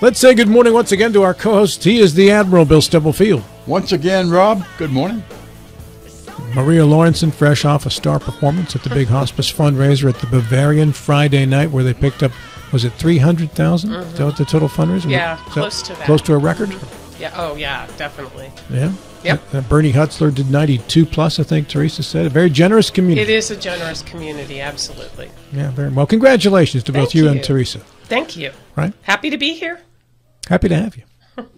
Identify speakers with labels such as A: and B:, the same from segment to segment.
A: Let's say good morning once again to our co-host. He is the Admiral, Bill Stubblefield.
B: Once again, Rob, good morning.
A: Maria Lawrenson, fresh off a star performance at the big hospice fundraiser at the Bavarian Friday night, where they picked up, was it 300,000? Is that what the total fundraiser?
C: Yeah, close to that.
A: Close to a record?
C: Yeah. Oh, yeah, definitely.
A: Yeah?
C: Yep.
A: Bernie Hutzler did 92 plus, I think Teresa said. A very generous community.
C: It is a generous community, absolutely.
A: Yeah, very well. Congratulations to both you and Teresa.
C: Thank you.
A: Right?
C: Happy to be here.
A: Happy to have you.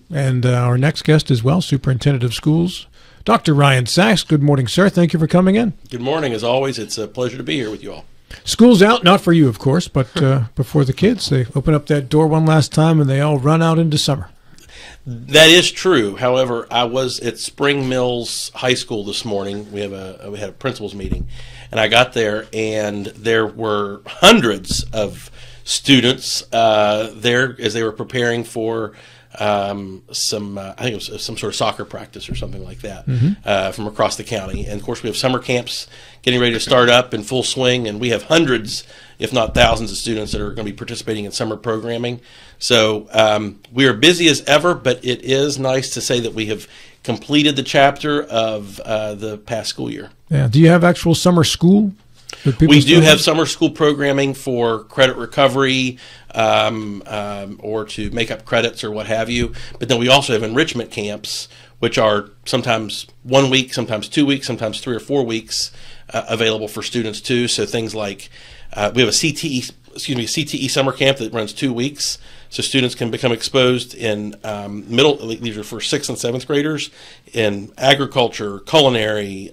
A: And our next guest as well, Superintendent of Schools, Dr. Ryan Saxe. Good morning, sir. Thank you for coming in.
D: Good morning. As always, it's a pleasure to be here with you all.
A: School's out, not for you, of course, but before the kids. They open up that door one last time, and they all run out into summer.
D: That is true. However, I was at Spring Mills High School this morning. We had a principals meeting, and I got there, and there were hundreds of students there as they were preparing for I think it was some sort of soccer practice or something like that from across the county. And of course, we have summer camps getting ready to start up in full swing, and we have hundreds, if not thousands, of students that are going to be participating in summer programming. So we are busy as ever, but it is nice to say that we have completed the chapter of the past school year.
A: Yeah. Do you have actual summer school?
D: We do have summer school programming for credit recovery or to make up credits or what have you. But then we also have enrichment camps, which are sometimes 1 week, sometimes 2 weeks, sometimes 3 or 4 weeks available for students too. So things like we have a CTE summer camp that runs 2 weeks. So students can become exposed in these are for 6th and 7th graders, in agriculture, culinary,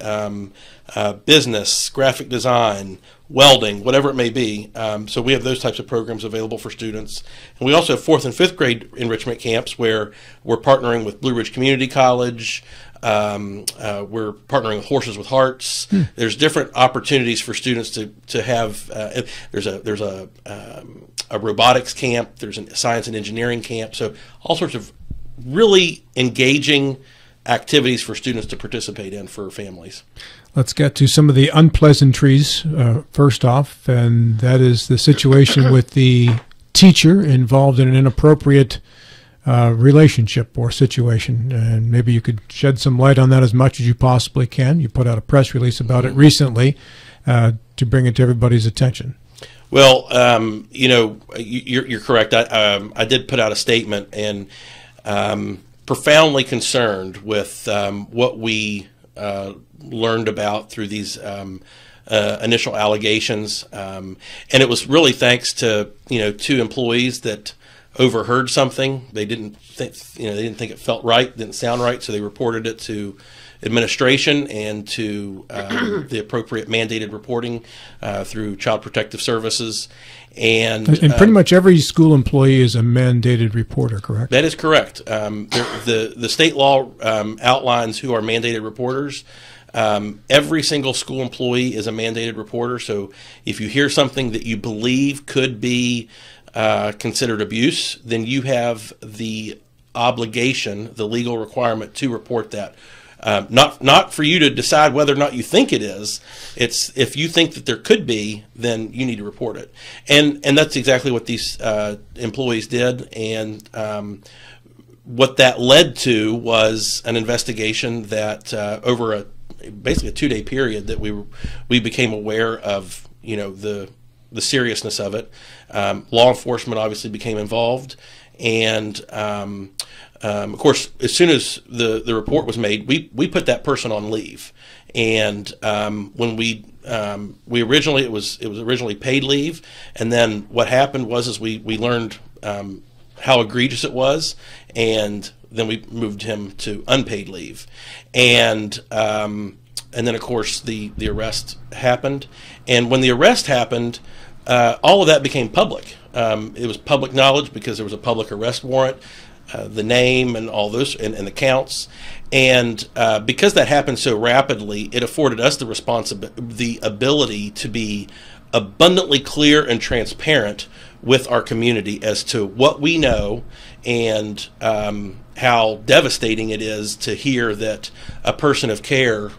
D: business, graphic design, welding, whatever it may be. So we have those types of programs available for students. And we also have 4th and 5th grade enrichment camps where we're partnering with Blue Ridge Community College. We're partnering with Horses with Hearts. There's different opportunities for students to have. There's a robotics camp. There's a science and engineering camp. So all sorts of really engaging activities for students to participate in for families.
A: Let's get to some of the unpleasantries first off, and that is the situation with the teacher involved in an inappropriate relationship or situation. And maybe you could shed some light on that as much as you possibly can. You put out a press release about it recently to bring it to everybody's attention.
D: Well, you're correct. I did put out a statement, and profoundly concerned with what we learned about through these initial allegations, and it was really thanks to 2 employees that overheard something. They didn't think it felt right, didn't sound right, so they reported it to administration and to the appropriate mandated reporting through Child Protective Services. And
A: pretty much every school employee is a mandated reporter, correct?
D: That is correct. The state law outlines who are mandated reporters. Every single school employee is a mandated reporter. So if you hear something that you believe could be considered abuse, then you have the obligation, the legal requirement to report that. Not for you to decide whether or not you think it is. It's if you think that there could be, then you need to report it. And that's exactly what these employees did. And what that led to was an investigation that over basically a 2-day period that we became aware of the seriousness of it. Law enforcement obviously became involved, and of course, as soon as the report was made, we put that person on leave. And when we originally it was originally paid leave, and then what happened was we learned how egregious it was, and then we moved him to unpaid leave, and then of course the arrest happened. And when the arrest happened, all of that became public. It was public knowledge because there was a public arrest warrant. The name and all those and the counts, and because that happened so rapidly, it afforded us the ability to be abundantly clear and transparent with our community as to what we know and how devastating it is to hear that a person of care,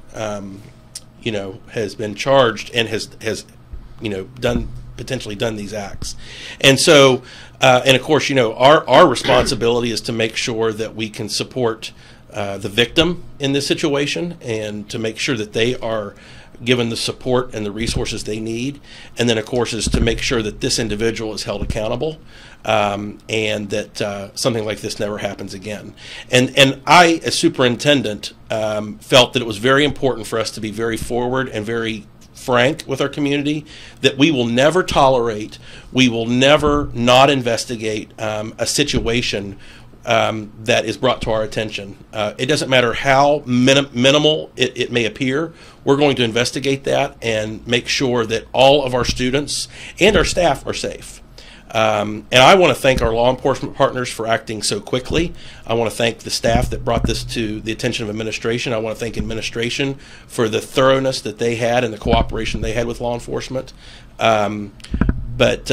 D: has been charged and has done potentially done these acts. And so, and of course, our responsibility is to make sure that we can support the victim in this situation and to make sure that they are given the support and the resources they need. And then, of course, is to make sure that this individual is held accountable and that something like this never happens again. And I, as superintendent, felt that it was very important for us to be very forward and very frank with our community, that we will never tolerate, we will never not investigate a situation that is brought to our attention. It doesn't matter how minimal it may appear. We're going to investigate that and make sure that all of our students and our staff are safe. And I want to thank our law enforcement partners for acting so quickly. I want to thank the staff that brought this to the attention of administration. I want to thank administration for the thoroughness that they had and the cooperation they had with law enforcement. But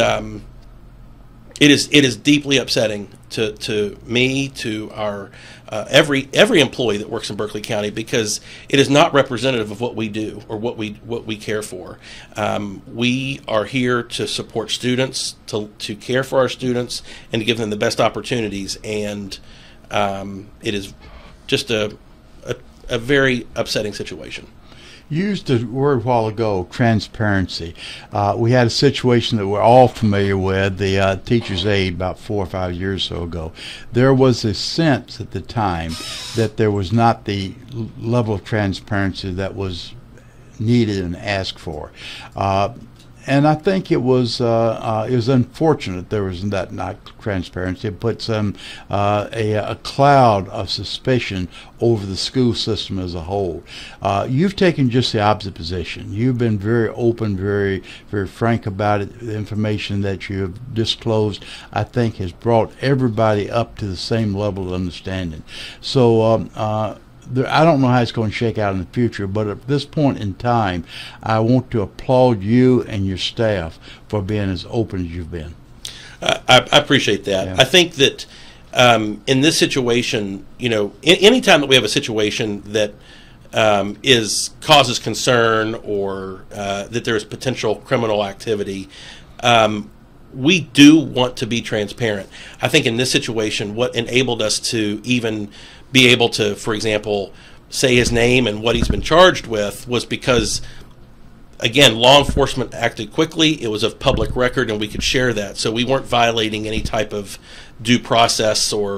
D: it is deeply upsetting to me, to our every employee that works in Berkeley County, because it is not representative of what we do or what we care for. We are here to support students, to care for our students, and to give them the best opportunities. And it is just a very upsetting situation.
B: You used the word a while ago, transparency. We had a situation that we're all familiar with, the teacher's aide, about 4 or 5 years or so ago. There was a sense at the time that there was not the level of transparency that was needed and asked for. And I think it was unfortunate there was that not transparency. It put a cloud of suspicion over the school system as a whole. You've taken just the opposite position. You've been very open, very frank about it. The information that you have disclosed, I think, has brought everybody up to the same level of understanding. So I don't know how it's going to shake out in the future, but at this point in time, I want to applaud you and your staff for being as open as you've been.
D: I appreciate that.
B: Yeah.
D: I think that in this situation, any time that we have a situation that causes concern or that there is potential criminal activity, we do want to be transparent. I think in this situation, what enabled us to even be able to, for example, say his name and what he's been charged with was because, again, law enforcement acted quickly. It was of public record, and we could share that. So we weren't violating any type of due process or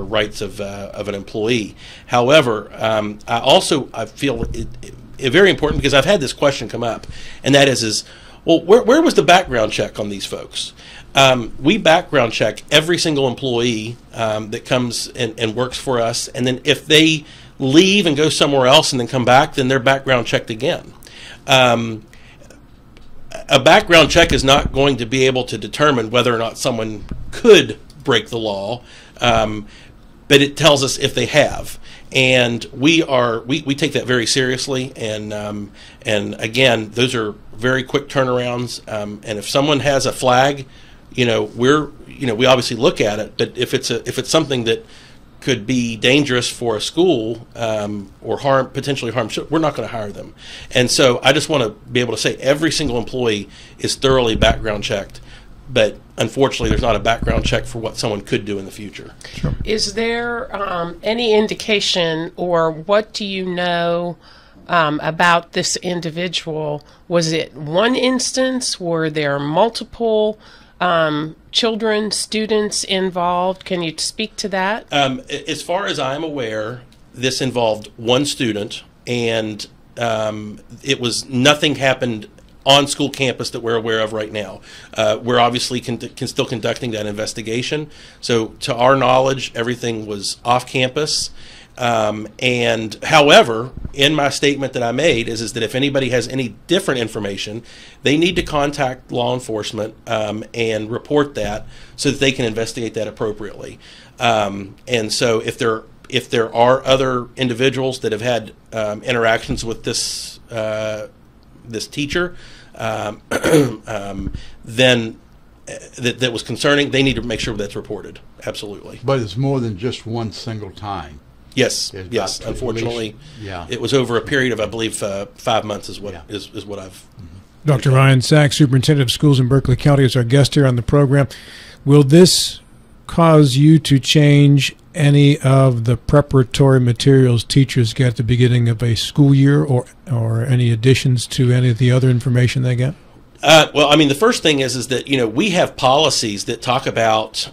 D: rights of an employee. However, I feel it very important, because I've had this question come up, and that is well, where was the background check on these folks? We background check every single employee that comes and works for us, and then if they leave and go somewhere else and then come back, then they're background checked again. A background check is not going to be able to determine whether or not someone could break the law, but it tells us if they have. And we take that very seriously, and again, those are very quick turnarounds. And if someone has a flag, we obviously look at it. But if it's something that could be dangerous for a school or potentially harm, we're not going to hire them. And so I just want to be able to say every single employee is thoroughly background checked. But unfortunately, there's not a background check for what someone could do in the future.
A: Sure.
C: Is there any indication, or what do you know about this individual? Was it one instance? Were there multiple children, students involved? Can you speak to that?
D: As far as I'm aware, this involved one student, and nothing happened on school campus that we're aware of right now. We're obviously still conducting that investigation. So to our knowledge, everything was off campus. And however, in my statement that I made is that if anybody has any different information, they need to contact law enforcement and report that so that they can investigate that appropriately. And so if there are other individuals that have had interactions with this teacher, then that was concerning, they need to make sure that's reported. Absolutely.
B: But it's more than just one single time.
D: Yes. Unfortunately,
B: yeah.
D: It was over a period of, I believe, 5 months is what I've
A: Dr. Ryan Saxe, Superintendent of Schools in Berkeley County, is our guest here on the program. Will this cause you to change any of the preparatory materials teachers get at the beginning of a school year, or any additions to any of the other information they get?
D: Well, I mean, the first thing is that, you know, we have policies that talk about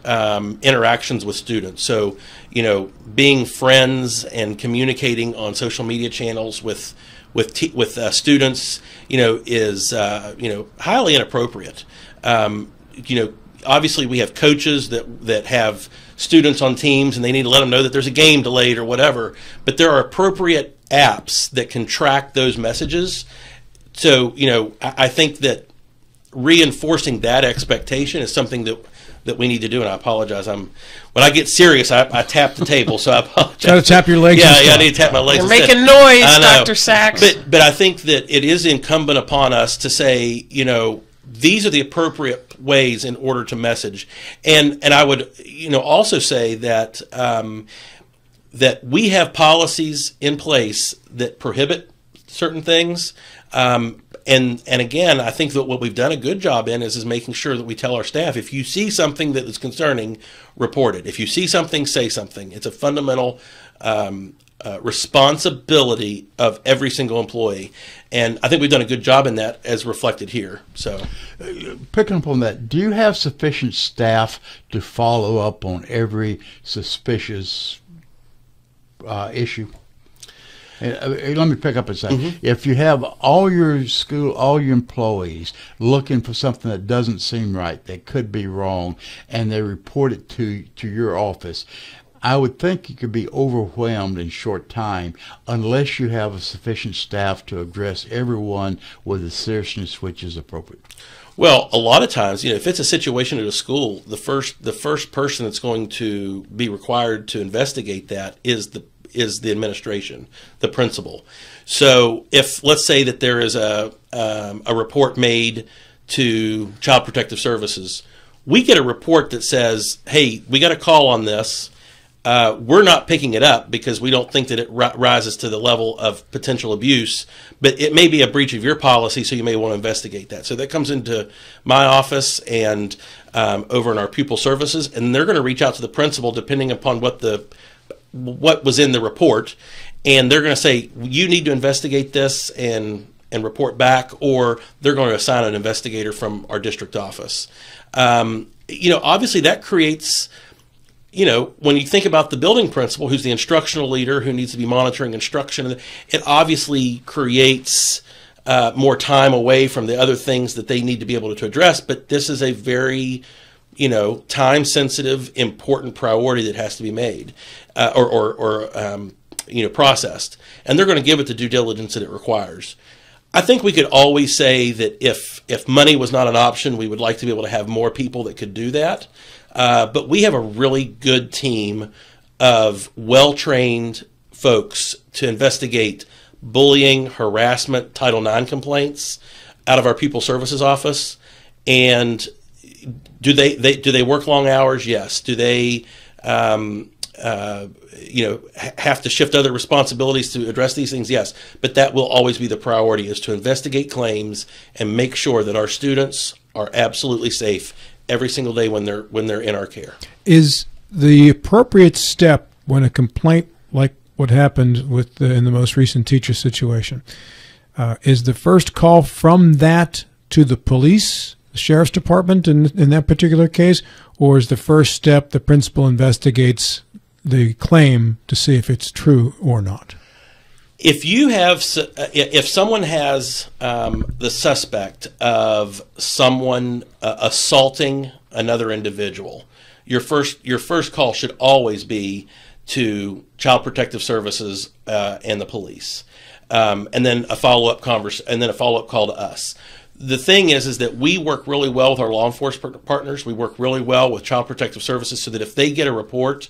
D: interactions with students. So, you know, being friends and communicating on social media channels with students, you know, is highly inappropriate. You know, obviously we have coaches that have students on teams, and they need to let them know that there's a game delayed or whatever. But there are appropriate apps that can track those messages. So, you know, I think that reinforcing that expectation is something that we need to do, and I apologize. When I get serious, I tap the table, so I apologize.
A: Try to tap your legs.
D: Yeah, I need to tap my legs.
C: You're making noise, Dr. Saxe.
D: But I think that it is incumbent upon us to say, you know, these are the appropriate ways in order to message, and I would, you know, also say that that we have policies in place that prohibit certain things. And again, I think that what we've done a good job in is making sure that we tell our staff, if you see something that is concerning, report it. If you see something, say something. It's a fundamental responsibility of every single employee. And I think we've done a good job in that, as reflected here. So,
B: picking up on that, do you have sufficient staff to follow up on every suspicious issue? Let me pick up a second.
D: Mm-hmm.
B: If you have all your employees looking for something that doesn't seem right, that could be wrong, and they report it to your office, I would think you could be overwhelmed in short time unless you have a sufficient staff to address everyone with the seriousness which is appropriate.
D: Well, a lot of times, you know, if it's a situation at a school, the first person that's going to be required to investigate that is the administration, the principal. So if, let's say that there is a report made to Child Protective Services, we get a report that says, hey, we got a call on this. We're not picking it up because we don't think that it rises to the level of potential abuse, but it may be a breach of your policy, so you may want to investigate that. So that comes into my office and over in our pupil services, and they're going to reach out to the principal depending upon what was in the report, and they're going to say, you need to investigate this and report back, or they're going to assign an investigator from our district office. You know, obviously that creates, you know, when you think about the building principal, who's the instructional leader, who needs to be monitoring instruction, it obviously creates more time away from the other things that they need to be able to address. But this is a very, you know, time-sensitive, important priority that has to be made you know, processed, and they're going to give it the due diligence that it requires. I think we could always say that if money was not an option, we would like to be able to have more people that could do that. But we have a really good team of well-trained folks to investigate bullying, harassment, Title IX complaints out of our Pupil Services office. And do they work long hours? Yes. Do they you know, have to shift other responsibilities to address these things? Yes. But that will always be the priority, is to investigate claims and make sure that our students are absolutely safe every single day when they're in our care. Is
A: the appropriate step when a complaint like what happened in the most recent teacher situation, is the first call from that to the police, the sheriff's department in that particular case, or is the first step the principal investigates the claim to see if it's true or not? If someone has the suspect of someone assaulting another individual, your first call should always be to Child Protective Services and the police, and then a follow-up call to us. The thing is that we work really well with our law enforcement partners. We work really well with Child Protective Services, so that if they get a report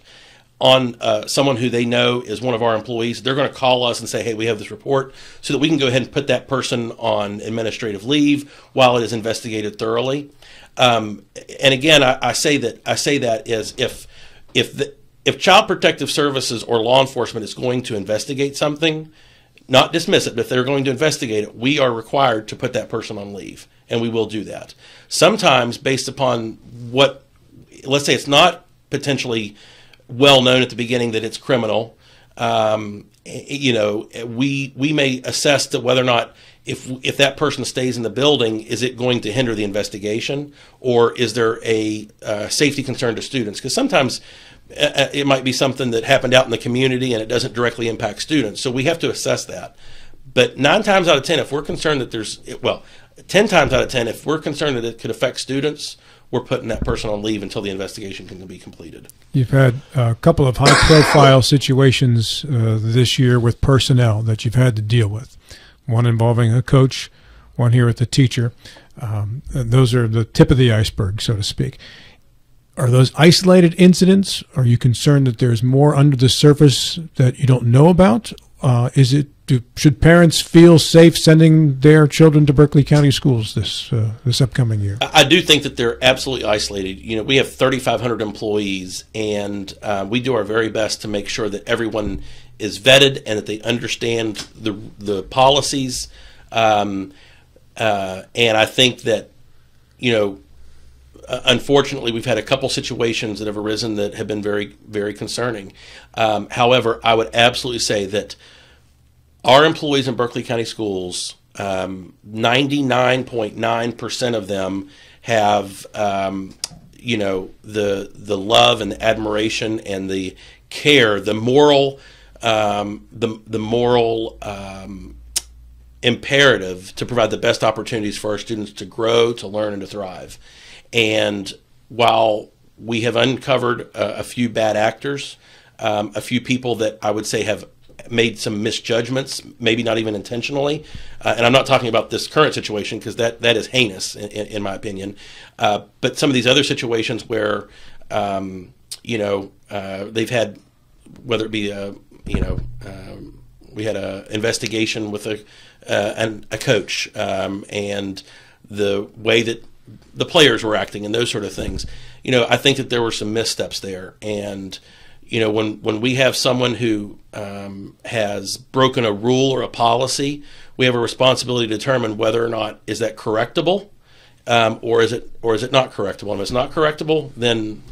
A: on someone who they know is one of our employees, they're going to call us and say, hey, we have this report, so that we can go ahead and put that person on administrative leave while it is investigated thoroughly. And again, I say that is if Child Protective Services or law enforcement is going to investigate something,
D: not dismiss it, but if they're going to investigate it, we are required to put that person on leave, and we will do that. Sometimes based upon what, let's say it's not potentially well known at the beginning that it's criminal, you know, we may assess that whether or not if that person stays in the building, is it going to hinder the investigation, or is there a safety concern to students? Because sometimes it might be something that happened out in the community and it doesn't directly impact students. So we have to assess that. But 9 times out of 10, if we're concerned that there's, well, 10 times out of 10, if we're concerned that it could affect students, we're putting that person on leave until the investigation can be completed.
A: You've had a couple of high-profile situations this year with personnel that you've had to deal with. One involving a coach, one here with the teacher. Those are the tip of the iceberg, so to speak. Are those isolated incidents? Are you concerned that there's more under the surface that you don't know about? Should parents feel safe sending their children to Berkeley County schools this upcoming year?
D: I do think that they're absolutely isolated. You know, we have 3,500 employees, and we do our very best to make sure that everyone is vetted and that they understand the policies. And I think that, you know, unfortunately, we've had a couple situations that have arisen that have been very, very concerning. However, I would absolutely say that our employees in Berkeley County Schools, 99.9% of them have, you know, the love and the admiration and the care, the moral, imperative to provide the best opportunities for our students to grow, to learn, and to thrive. And while we have uncovered a few bad actors, a few people that I would say have made some misjudgments, maybe not even intentionally, and I'm not talking about this current situation because that is heinous in my opinion, but some of these other situations where you know, they've had, whether it be we had an investigation with a coach, and the way that the players were acting and those sort of things. You know, I think that there were some missteps there. And, you know, when we have someone who has broken a rule or a policy, we have a responsibility to determine whether or not is that correctable, or is it not correctable. And if it's not correctable, then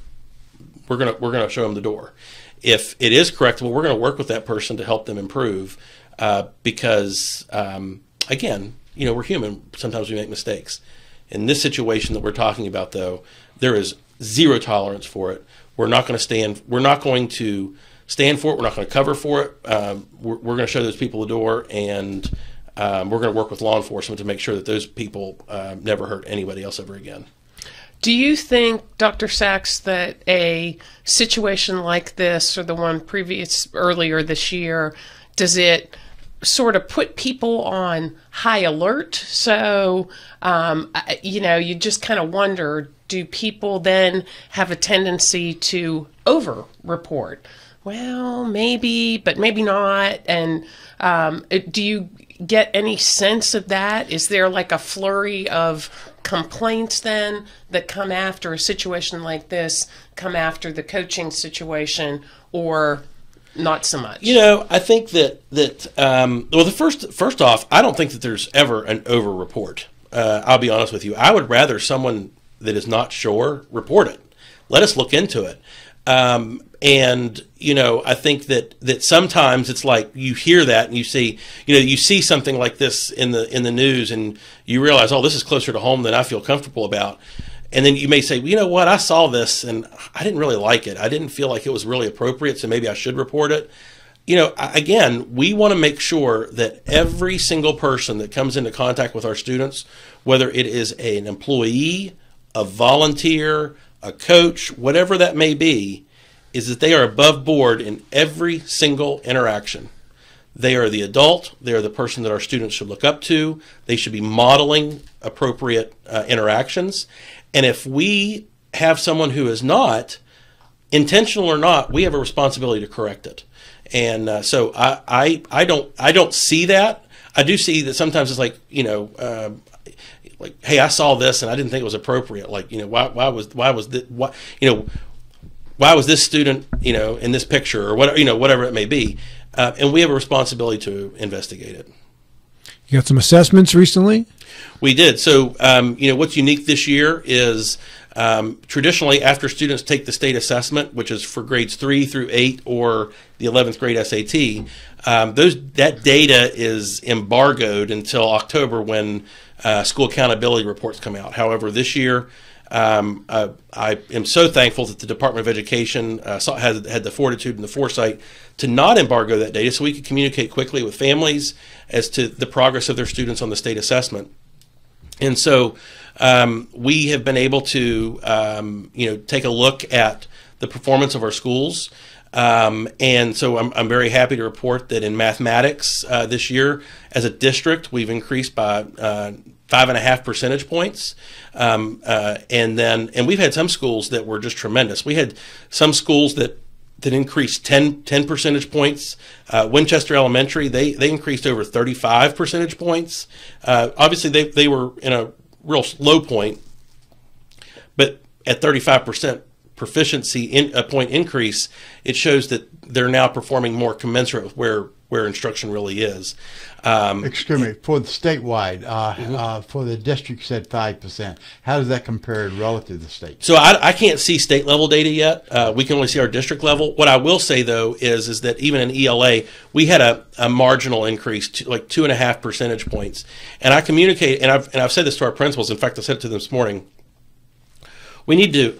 D: we're gonna show them the door. If it is correctable, we're going to work with that person to help them improve, because again, you know, we're human. Sometimes we make mistakes. In this situation that we're talking about, though, there is zero tolerance for it. We're not going to stand for it. We're not going to cover for it. We're going to show those people the door, and we're going to work with law enforcement to make sure that those people never hurt anybody else ever again.
C: Do you think, Dr. Saxe, that a situation like this or the one earlier this year, does it sort of put people on high alert? So, you know, you just kind of wonder, do people then have a tendency to over-report? Well, maybe, but maybe not. And do you get any sense of that? Is there like a flurry of complaints then that come after a situation like this, come after the coaching situation, or not so much?
D: You know, I think that well, first off, I don't think that there's ever an over report. I'll be honest with you. I would rather someone that is not sure report it. Let us look into it. And you know, I think that sometimes it's like you hear that and you see something like this in the news and you realize, oh, this is closer to home than I feel comfortable about. And then you may say, well, you know what, I saw this and I didn't really like it. I didn't feel like it was really appropriate, so maybe I should report it. You know, again, we want to make sure that every single person that comes into contact with our students, whether it is an employee, a volunteer, a coach, whatever that may be, is that they are above board in every single interaction. They are the adult. They are the person that our students should look up to. They should be modeling appropriate interactions. And if we have someone who is not, intentional or not, we have a responsibility to correct it. And so I don't see that. I do see that sometimes it's like, you know, like, hey, I saw this and I didn't think it was appropriate. Like, you know, why was this, you know, why was this student, in this picture, or whatever, whatever it may be, and we have a responsibility to investigate it.
A: You got some assessments recently?
D: We did. So, what's unique this year is traditionally after students take the state assessment, which is for grades 3 through 8 or the 11th grade SAT, that data is embargoed until October when school accountability reports come out. However, this year, I am so thankful that the Department of Education had the fortitude and the foresight to not embargo that data so we could communicate quickly with families as to the progress of their students on the state assessment. And so we have been able to, take a look at the performance of our schools. And so I'm very happy to report that in mathematics this year, as a district, we've increased by 5.5 percentage points. And we've had some schools that were just tremendous. We had some schools that increased 10 percentage points. Winchester Elementary, they increased over 35 percentage points. Obviously, they were in a real low point, but at 35% proficiency point increase, it shows that they're now performing more commensurate with where instruction really is.
B: Excuse me, for the statewide, for the district, you said 5%. How does that compare relative to the state?
D: So I can't see state level data yet. We can only see our district level. What I will say though is that even in ELA, we had a marginal increase, like 2.5 percentage points. And I communicate, and I've said this to our principals. In fact, I said it to them this morning. We need to,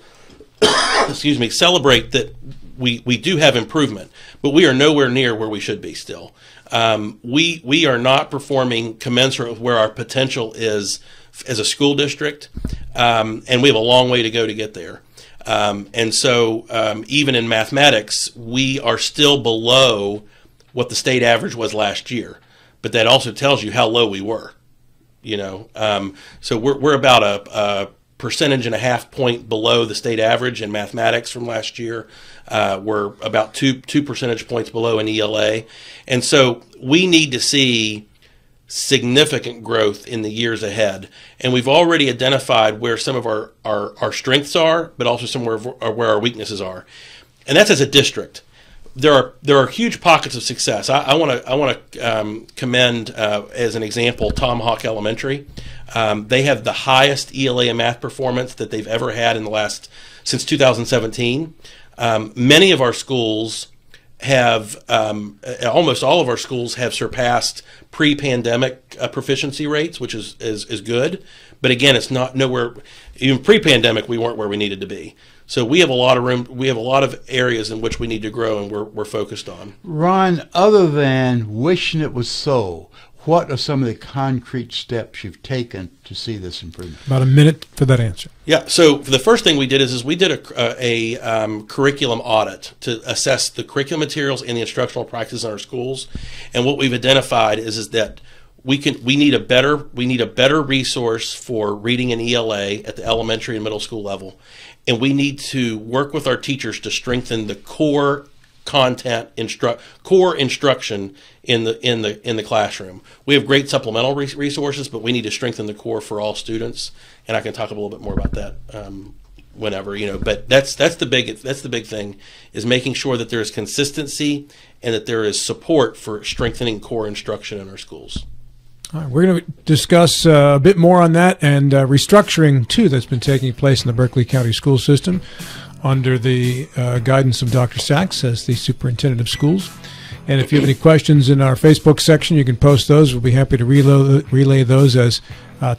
D: excuse me, celebrate that we do have improvement, but we are nowhere near where we should be still. We are not performing commensurate with where our potential is as a school district, and we have a long way to go to get there. And so even in mathematics, we are still below what the state average was last year, but that also tells you how low we were. So we're about a 1.5 point below the state average in mathematics from last year. We're about two percentage points below in ELA. And so we need to see significant growth in the years ahead. And we've already identified where some of our strengths are, but also somewhere where our weaknesses are. And that's as a district. There are huge pockets of success. I want to commend, as an example, Tomahawk Elementary. They have the highest ELA and math performance that they've ever had since 2017. Many of our schools have, almost all of our schools have surpassed pre-pandemic proficiency rates, which is good. But again, it's not nowhere. Even pre-pandemic, we weren't where we needed to be. So we have a lot of room. We have a lot of areas in which we need to grow, and we're focused on.
B: Ron, other than wishing it was so, what are some of the concrete steps you've taken to see this improvement?
A: About a minute for that answer.
D: Yeah. So the first thing we did is we did a curriculum audit to assess the curriculum materials and the instructional practices in our schools. And what we've identified is that we need a better resource for reading and ELA at the elementary and middle school level, and we need to work with our teachers to strengthen the core content, core instruction in the classroom. We have great supplemental resources, but we need to strengthen the core for all students, and I can talk a little bit more about that whenever, But that's the big thing, is making sure that there is consistency and that there is support for strengthening core instruction in our schools.
A: All right, we're going to discuss a bit more on that and restructuring, too, that's been taking place in the Berkeley County school system under the guidance of Dr. Saxe as the Superintendent of Schools. And if you have any questions in our Facebook section, you can post those. We'll be happy to relay those as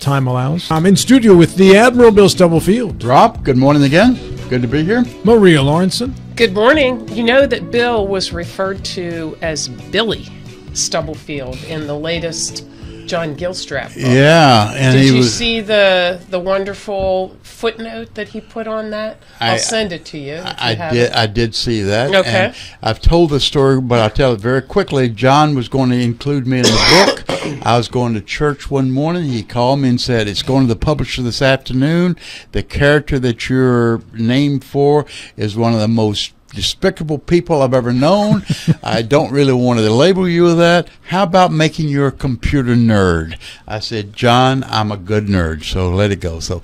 A: time allows. I'm in studio with the Admiral Bill Stubblefield.
B: Rob, good morning again. Good to be here.
A: Maria Lawrenson.
C: Good morning. You know that Bill was referred to as Billy Stubblefield in the latest John Gilstrap book.
B: Yeah, and
C: Did you see the wonderful footnote that he put on that? I'll send it to you.
B: I did see that.
C: Okay.
B: And I've told the story, but I'll tell it very quickly. John was going to include me in the book. I was going to church one morning. He called me and said, "It's going to the publisher this afternoon. The character that you're named for is one of the most despicable people I've ever known. I don't really want to label you with that. How about making you a computer nerd? I said, John, I'm a good nerd, so let it go. So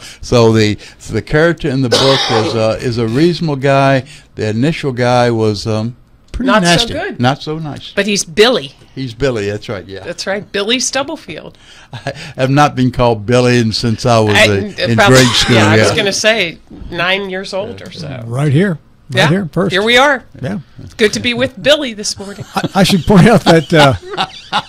B: the character in the book is a reasonable guy. The initial guy was pretty
C: Not
B: nasty.
C: so good.
B: Not so nice.
C: But he's Billy.
B: He's Billy. That's right. Yeah.
C: That's right. Billy Stubblefield.
B: I have not been called Billy since I was in
C: Probably-
B: grade school.
C: Yeah, I was going to say 9 years old or so.
A: Right here. Right here first.
C: Here we are.
A: Yeah.
C: It's good to be with Billy this morning.
A: I should point out that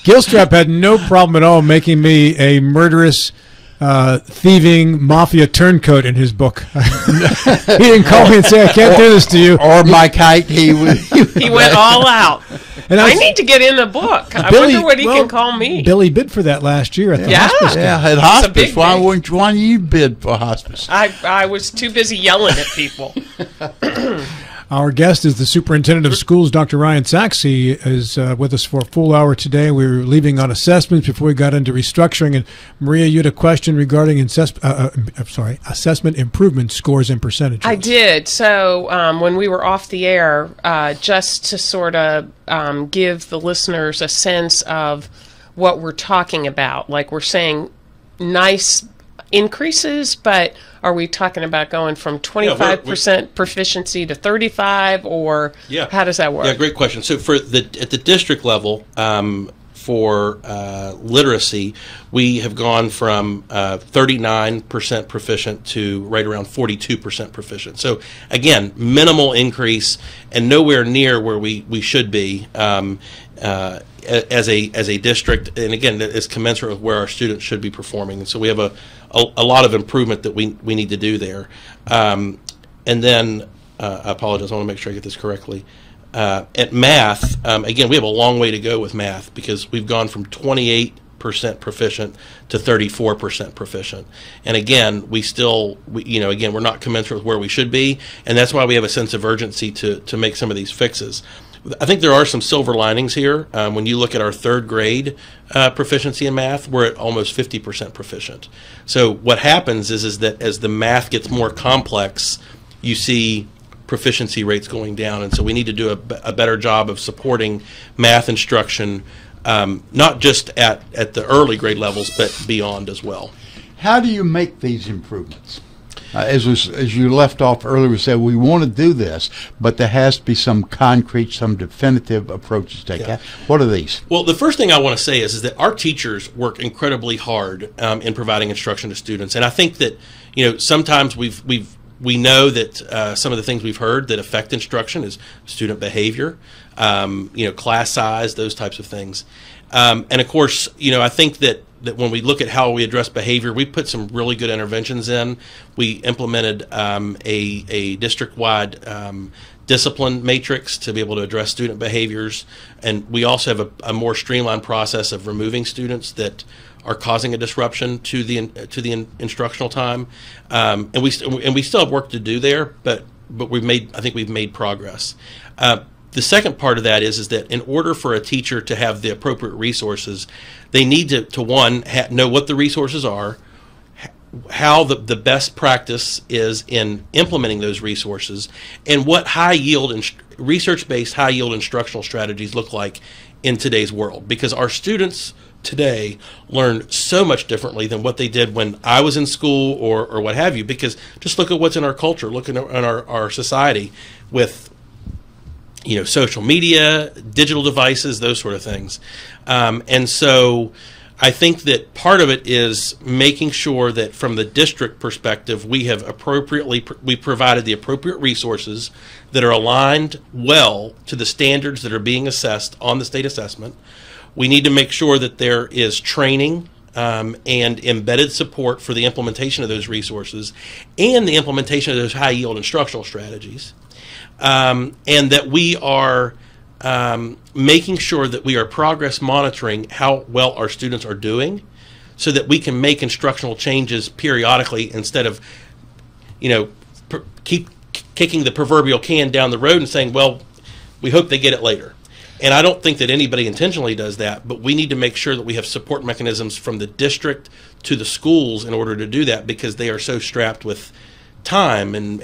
A: Gilstrap had no problem at all making me a murderous, thieving mafia turncoat in his book. He didn't call me and say, I can't do this to you.
B: Or Mike Height. He
C: went all out.
A: And
C: I need to get in the book. I
A: Billy-
C: wonder what he
A: well,
C: can call me.
A: Billy bid for that last year at the
C: Yeah.
A: hospice.
B: Yeah, at
C: a
B: hospice.
C: big
B: Why
C: thing.
B: wouldn't you bid for hospice?
C: I was too busy yelling at people.
A: Our guest is the superintendent of schools, Dr. Ryan Saxe. He is with us for a full hour today. We were leaving on assessments before we got into restructuring. And Maria, you had a question regarding assessment improvement scores and percentages.
C: I did. So when we were off the air, just to sort of give the listeners a sense of what we're talking about, like we're saying nice increases, but are we talking about going from 25% proficiency to 35, or how does that work?
D: Yeah, great question. So at the district level, for literacy, we have gone from 39% proficient to right around 42% proficient. So again, minimal increase and nowhere near where we should be as a district. And again, that is commensurate with where our students should be performing. And so we have a lot of improvement that we need to do there. And then I apologize. I want to make sure I get this correctly. At math, again, we have a long way to go with math because we've gone from 28% proficient to 34% proficient. And again, we're not commensurate with where we should be, and that's why we have a sense of urgency to make some of these fixes. I think there are some silver linings here. When you look at our third grade proficiency in math, we're at almost 50% proficient. So what happens is that as the math gets more complex, you see proficiency rates going down, and so we need to do a better job of supporting math instruction, not just at the early grade levels, but beyond as well.
B: How do you make these improvements? As you left off earlier, we said we want to do this, but there has to be some concrete, some definitive approaches taken.
D: Yeah.
B: What are these?
D: Well, the first thing I want to say is that our teachers work incredibly hard in providing instruction to students, and I think that sometimes we know that some of the things we've heard that affect instruction is student behavior, class size, those types of things. And of course, I think that when we look at how we address behavior, we put some really good interventions in. We implemented a district-wide discipline matrix to be able to address student behaviors. And we also have a more streamlined process of removing students that are causing a disruption to the instructional time, and we still have work to do there, but I think we've made progress. The second part of that is that in order for a teacher to have the appropriate resources, they need to one, know what the resources are, how the best practice is in implementing those resources, and what research-based high-yield instructional strategies look like in today's world. Because our students today learn so much differently than what they did when I was in school or what have you, because just look at what's in our culture, look at our society with social media, digital devices, those sort of things. And so I think that part of it is making sure that from the district perspective, we have we provided the appropriate resources that are aligned well to the standards that are being assessed on the state assessment. We need to make sure that there is training and embedded support for the implementation of those resources and the implementation of those high-yield instructional strategies. And that we are making sure that we are progress monitoring how well our students are doing so that we can make instructional changes periodically instead of, keep kicking the proverbial can down the road and saying, well, we hope they get it later. And I don't think that anybody intentionally does that, but we need to make sure that we have support mechanisms from the district to the schools in order to do that, because they are so strapped with time and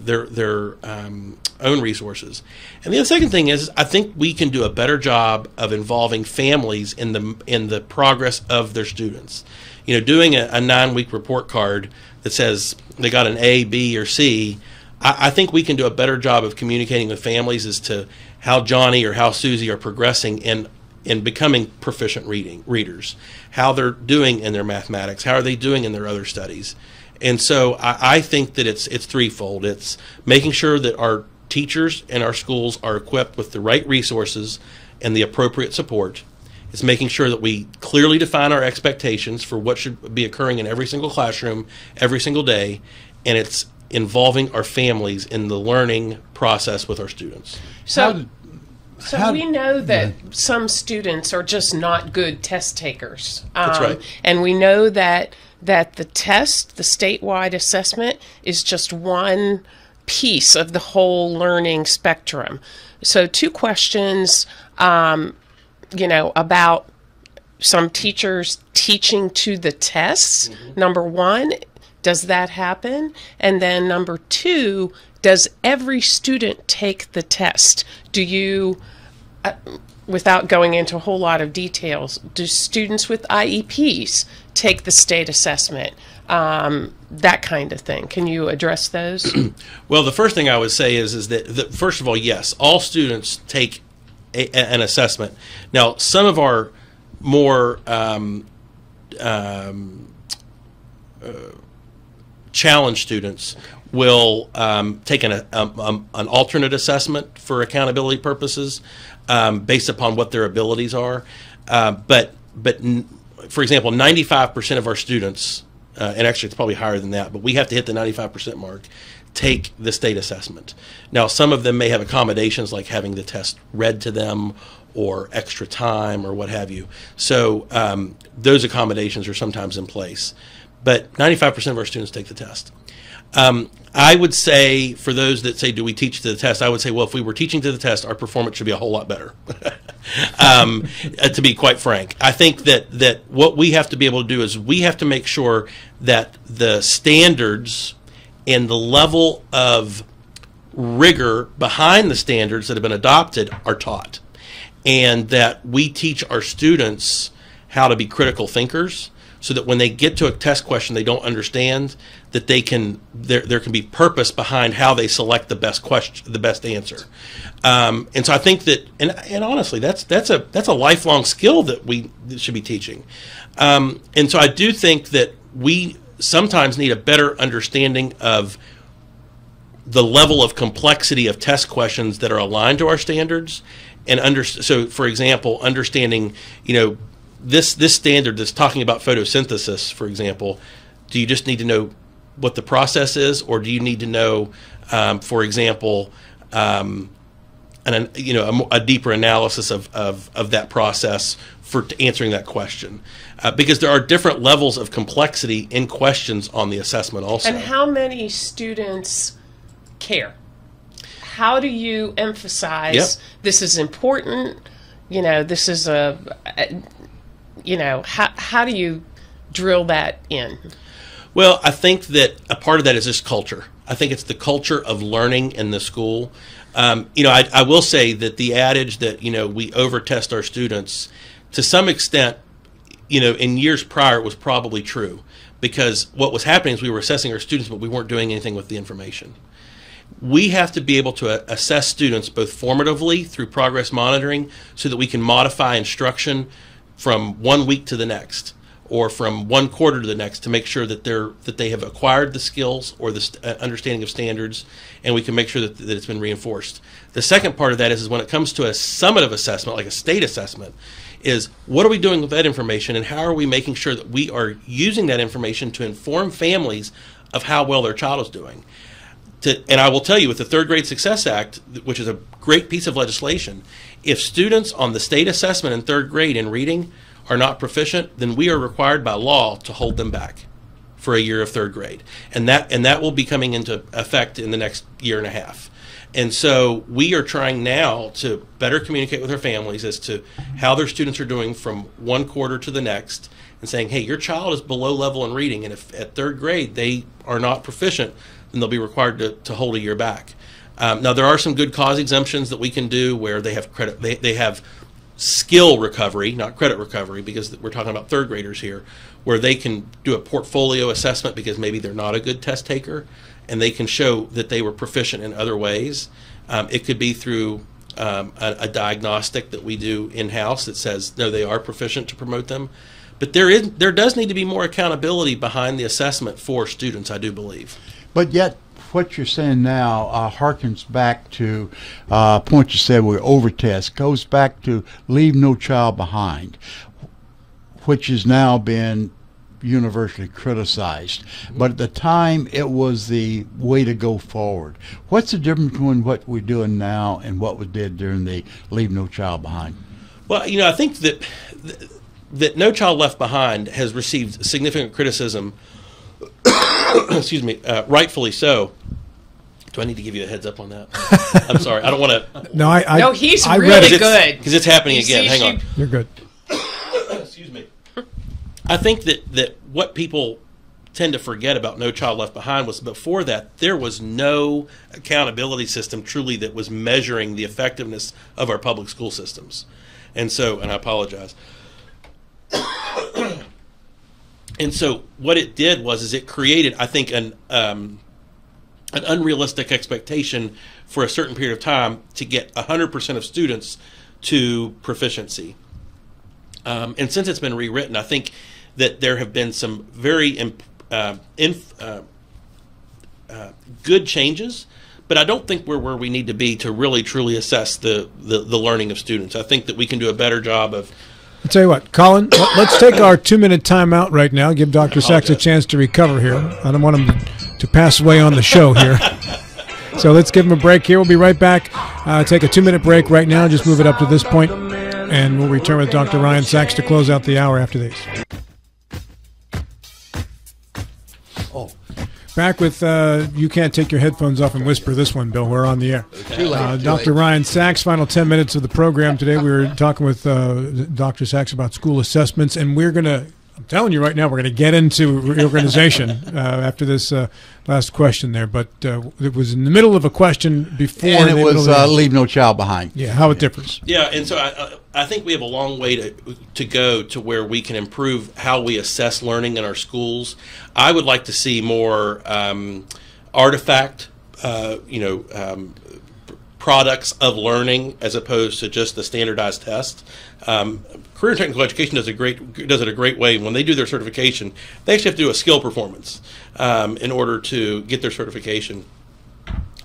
D: their own resources. And the second thing is, I think we can do a better job of involving families in the progress of their students. Doing a 9-week report card that says they got an A, B, or C, I think we can do a better job of communicating with families as to how Johnny or how Susie are progressing in becoming proficient readers, how they're doing in their mathematics, how are they doing in their other studies. And so I think that it's threefold. It's making sure that our teachers and our schools are equipped with the right resources and the appropriate support. It's making sure that we clearly define our expectations for what should be occurring in every single classroom, every single day, and it's involving our families in the learning process with our students.
C: So we know that some students are just not good test takers.
D: That's right.
C: And we know that the test, the statewide assessment, is just one piece of the whole learning spectrum. So 2 questions, about some teachers teaching to the tests. Mm-hmm. Number 1, does that happen? And then number 2, does every student take the test? Do you, without going into a whole lot of details, do students with IEPs take the state assessment? That kind of thing. Can you address those?
D: Well, the first thing I would say is that first of all, yes, all students take an assessment. Now, some of our more challenged students will take an alternate assessment for accountability purposes based upon what their abilities are. But for example, 95% of our students, and actually it's probably higher than that, but we have to hit the 95% mark, take the state assessment. Now, some of them may have accommodations like having the test read to them or extra time or what have you. So those accommodations are sometimes in place. But 95% of our students take the test. I would say, for those that say, do we teach to the test, I would say, well, if we were teaching to the test, our performance should be a whole lot better, to be quite frank. I think that what we have to be able to do is we have to make sure that the standards and the level of rigor behind the standards that have been adopted are taught, and that we teach our students how to be critical thinkers, so that when they get to a test question they don't understand, that there can be purpose behind how they select the best question, the best answer. And so I think that, and honestly, that's a lifelong skill that we should be teaching. And so I do think that we sometimes need a better understanding of the level of complexity of test questions that are aligned to our standards, and so for example, understanding, this standard that's talking about photosynthesis, for example, do you just need to know what the process is, or do you need to know, for example, a deeper analysis of that process for answering that question? Because there are different levels of complexity in questions on the assessment also.
C: And how many students care? How do you emphasize this is important? This is how do you drill that in?
D: Well, I think that a part of that is just culture. I think it's the culture of learning in the school. I will say that the adage that, we over-test our students, to some extent, in years prior, it was probably true. Because what was happening is we were assessing our students, but we weren't doing anything with the information. We have to be able to assess students both formatively through progress monitoring, so that we can modify instruction from 1 week to the next, or from 1 quarter to the next, to make sure that they have acquired the skills or the understanding of standards, and we can make sure that it's been reinforced. The second part of that is when it comes to a summative assessment, like a state assessment, is what are we doing with that information, and how are we making sure that we are using that information to inform families of how well their child is doing. And I will tell you, with the Third Grade Success Act, which is a great piece of legislation, if students on the state assessment in 3rd grade in reading are not proficient, then we are required by law to hold them back for a year of 3rd grade. And that will be coming into effect in the next year and a half. And so we are trying now to better communicate with our families as to how their students are doing from 1 quarter to the next, and saying, hey, your child is below level in reading, and if at third grade they are not proficient, then they'll be required to hold a year back. Now, there are some good cause exemptions that we can do where they have credit, they have skill recovery, not credit recovery, because we're talking about third graders here, where they can do a portfolio assessment because maybe they're not a good test taker, and they can show that they were proficient in other ways. It could be through a diagnostic that we do in-house that says, no, they are proficient to promote them. But there does need to be more accountability behind the assessment for students, I do believe.
B: But yet, what you're saying now harkens back to a point you said we're over test, goes back to leave no child behind, which has now been universally criticized. But at the time, it was the way to go forward. What's the difference between what we're doing now and what we did during the Leave No Child Behind?
D: Well, I think that No Child Left Behind has received significant criticism, excuse me, rightfully so. Do I need to give you a heads up on that? I'm sorry. I don't want to.
C: No, he's
A: I
C: really
A: read
C: good.
D: Because it's happening again. Hang on.
A: You're good.
D: Excuse me. I think that what people tend to forget about No Child Left Behind was before that, there was no accountability system truly that was measuring the effectiveness of our public school systems. And so, and I apologize. And so what it did is it created, I think, an unrealistic expectation for a certain period of time to get 100% of students to proficiency. And since it's been rewritten, I think that there have been some very good changes, but I don't think we're where we need to be to really truly assess the learning of students. I think that we can do a better job of.
A: I'll tell you what, Colin, let's take our 2-minute timeout right now. Give Dr. Saxe a chance to recover here. I don't want him to pass away on the show here. So let's give him a break here. We'll be right back. Take a 2-minute break right now. Just move it up to this point, and we'll return with Dr. Ryan Saxe to close out the hour after these. Back with you can't take your headphones off and whisper this one, Bill. We're on the air. Dr. Ryan Saxe, final 10 minutes of the program today. We were talking with Dr. Saxe about school assessments, and we're going to, I'm telling you right now, we're going to get into reorganization after this last question there. But it was in the middle of a question before.
B: And it was Leave No Child Behind.
A: Yeah, how it differs.
D: Yeah, and so I think we have a long way to go to where we can improve how we assess learning in our schools. I would like to see more artifact, products of learning as opposed to just the standardized test. Career and Technical Education does it a great way. When they do their certification, they actually have to do a skill performance in order to get their certification.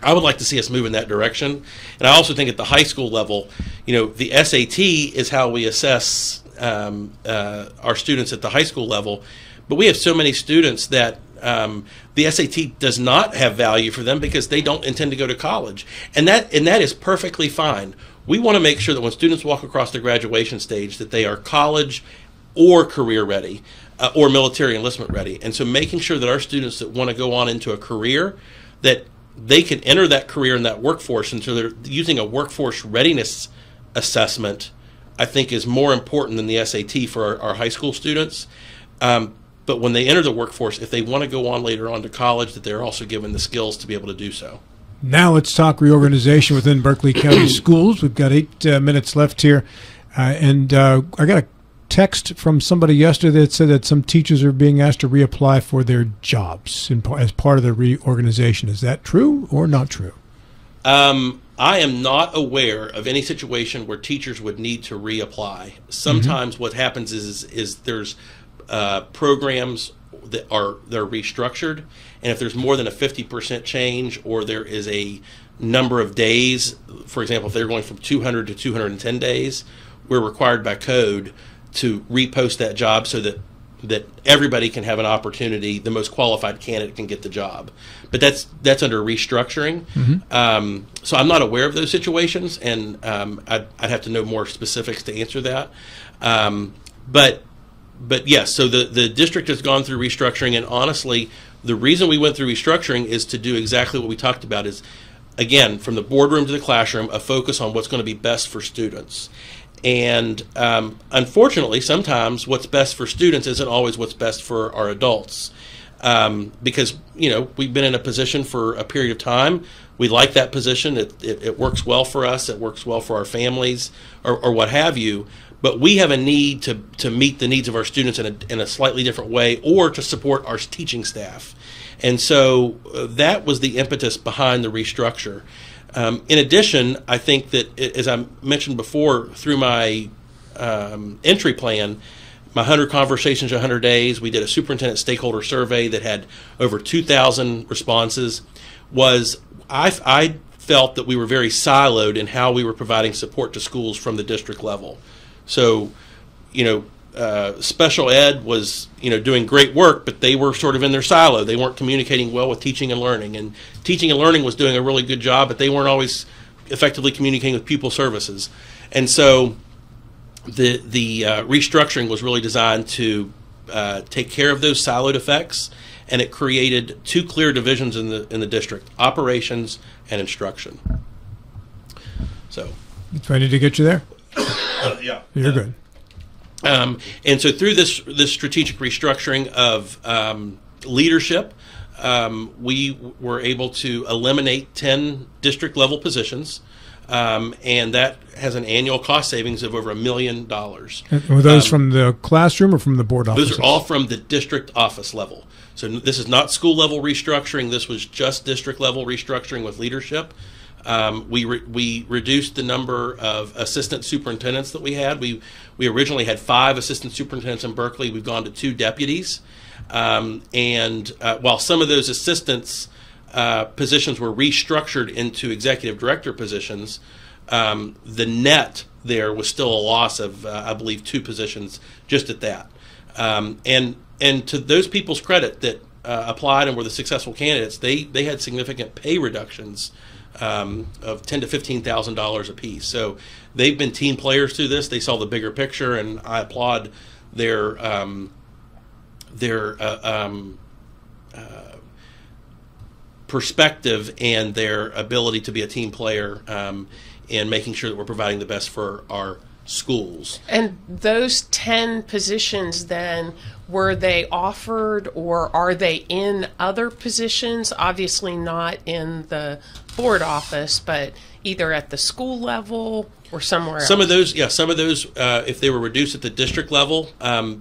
D: I would like to see us move in that direction. And I also think at the high school level, the SAT is how we assess our students at the high school level. But we have so many students that the SAT does not have value for them because they don't intend to go to college. And that is perfectly fine. We want to make sure that when students walk across the graduation stage that they are college or career ready or military enlistment ready. And so making sure that our students that want to go on into a career, that they can enter that career in that workforce, and so they're using a workforce readiness assessment, I think is more important than the SAT for our high school students. But when they enter the workforce, if they want to go on later on to college, that they're also given the skills to be able to do so.
A: Now let's talk reorganization within Berkeley County Schools. We've got 8 minutes left here. And I got a text from somebody yesterday that said that some teachers are being asked to reapply for their jobs as part of the reorganization. Is that true or not true?
D: I am not aware of any situation where teachers would need to reapply. Sometimes what happens is there's programs that they're restructured, and if there's more than a 50% change, or there is a number of days, for example, if they're going from 200 to 210 days, we're required by code to repost that job so that everybody can have an opportunity, the most qualified candidate can get the job. But that's under restructuring. So I'm not aware of those situations, and I'd have to know more specifics to answer that. But yes, so the district has gone through restructuring, and honestly, the reason we went through restructuring is to do exactly what we talked about, is, again, from the boardroom to the classroom, a focus on what's going to be best for students. And unfortunately, sometimes what's best for students isn't always what's best for our adults. Because, we've been in a position for a period of time. We like that position. It works well for us. It works well for our families or what have you. But we have a need to meet the needs of our students in a slightly different way, or to support our teaching staff. And so that was the impetus behind the restructure. In addition, I think that, as I mentioned before, through my entry plan, my 100 Conversations in 100 Days, we did a superintendent stakeholder survey that had over 2,000 responses. I felt that we were very siloed in how we were providing support to schools from the district level. So, special ed was, doing great work, but they were sort of in their silo. They weren't communicating well with teaching and learning. And teaching and learning was doing a really good job, but they weren't always effectively communicating with pupil services. And so the restructuring was really designed to take care of those siloed effects, and it created two clear divisions in the district: operations and instruction. So,
A: ready to get you there?
D: Yeah,
A: you're good.
D: And so through this strategic restructuring of leadership, we were able to eliminate 10 district level positions, and that has an annual cost savings of over $1 million.
A: And were those from the classroom or from the board office?
D: Those are all from the district office level. So this is not school level restructuring. This was just district level restructuring with leadership. We reduced the number of assistant superintendents that we had. We originally had 5 assistant superintendents in Berkeley. We've gone to 2 deputies. While some of those assistants positions were restructured into executive director positions, the net there was still a loss of, I believe, 2 positions just at that. And to those people's credit that applied and were the successful candidates, they had significant pay reductions of $10,000 to $15,000 a piece. So they've been team players through this. They saw the bigger picture, and I applaud their perspective and their ability to be a team player in making sure that we're providing the best for our schools.
C: And those 10 positions then, were they offered, or are they in other positions? Obviously not in the board office, but either at the school level or somewhere else.
D: Some of those, if they were reduced at the district level,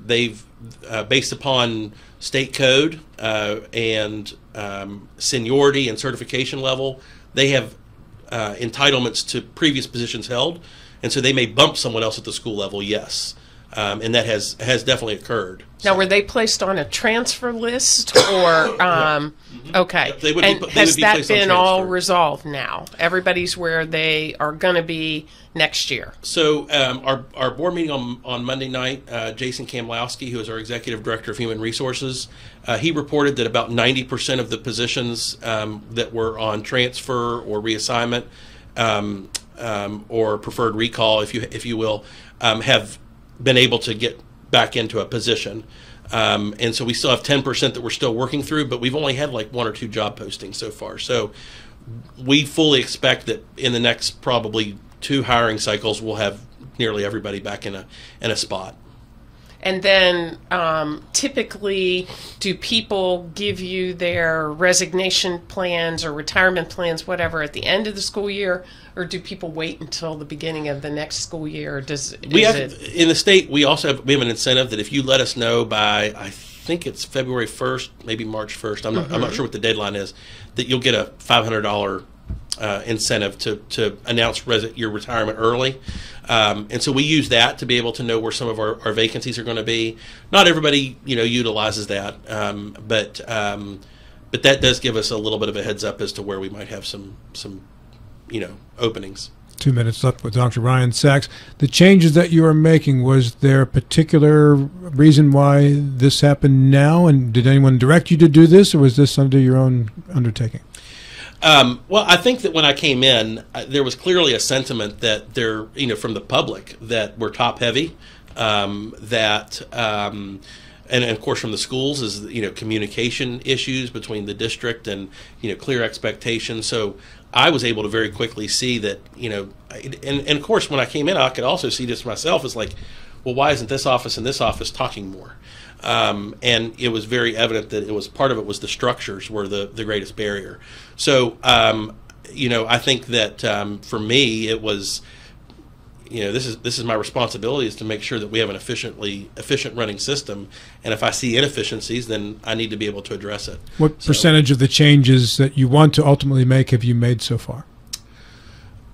D: they've, based upon state code and seniority and certification level, they have entitlements to previous positions held. And so they may bump someone else at the school level, yes. And that has definitely occurred.
C: Now, were they placed on a transfer list, or okay?
D: They would
C: and
D: be,
C: has
D: be
C: that been all
D: transfer.
C: resolved now? Everybody's where they are going to be next year.
D: So our board meeting on Monday night, Jason Kamlowski, who is our executive director of human resources, he reported that about 90% of the positions that were on transfer or reassignment or preferred recall, if you will, have been able to get back into a position. And so we still have 10% that we're still working through, but we've only had like 1 or 2 job postings so far. So we fully expect that in the next probably 2 hiring cycles, we'll have nearly everybody back in a spot.
C: And then typically, do people give you their resignation plans or retirement plans, whatever, at the end of the school year, or do people wait until the beginning of the next school year? In the state, we have an incentive that if you let us know by, I think it's February 1st, maybe March 1st, I'm not sure what the deadline is, that you'll get a $500 incentive to announce your retirement early. And so we use that to be able to know where some of our vacancies are going to be. Not everybody, utilizes that, but that does give us a little bit of a heads up as to where we might have some openings.
A: 2 minutes left with Dr. Ryan Saxe. The changes that you are making, was there a particular reason why this happened now? And did anyone direct you to do this, or was this under your own undertaking?
D: Well, I think that when I came in, there was clearly a sentiment that from the public, that we're top heavy, and of course from the schools is, communication issues between the district and, clear expectations. So I was able to very quickly see that, and of course, when I came in, I could also see this myself as like, well, why isn't this office and this office talking more? And it was very evident that part of it was the structures were the greatest barrier. So, I think that for me, it was, this is my responsibility, is to make sure that we have an efficient running system. And if I see inefficiencies, then I need to be able to address it.
A: What percentage of the changes that you want to ultimately make have you made so far?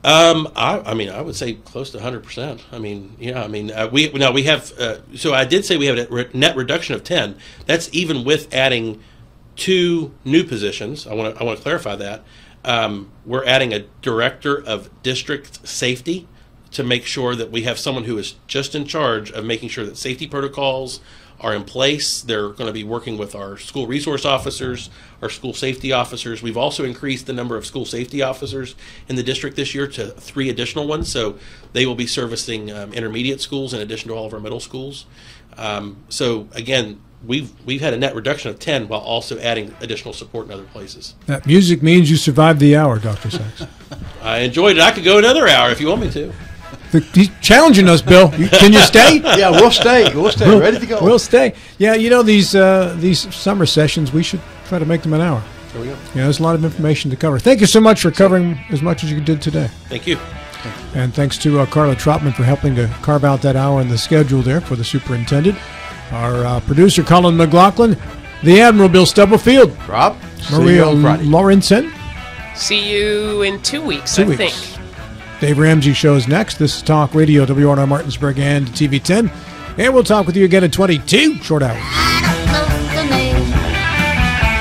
D: I would say close to 100%. We have. So I did say we have a net reduction of 10. That's even with adding 2 new positions. I want to clarify that. We're adding a director of district safety to make sure that we have someone who is just in charge of making sure that safety protocols are in place. They're going to be working with our school resource officers, our school safety officers. We've also increased the number of school safety officers in the district this year to 3 additional ones. So they will be servicing intermediate schools in addition to all of our middle schools. So again, we've had a net reduction of 10 while also adding additional support in other places.
A: That music means you survived the hour, Dr. Saxe.
D: I enjoyed it. I could go another hour if you want me to.
A: He's challenging us, Bill. Can you stay?
B: Yeah, we'll stay. We'll stay. Ready to go.
A: We'll stay. Yeah, these summer sessions, we should try to make them an hour.
D: There we go.
A: There's a lot of information to cover. Thank you so much for covering as much as you did today.
D: Thank you.
A: And thanks to Carla Trotman for helping to carve out that hour in the schedule there for the superintendent. Our producer, Colin McLaughlin. The Admiral, Bill Stubblefield.
B: Rob.
A: Maria Lawrenson.
C: See you in 2 weeks, I think.
A: Dave Ramsey shows next. This is Talk Radio, WRNR Martinsburg and TV10. And we'll talk with you again in 22 short hours.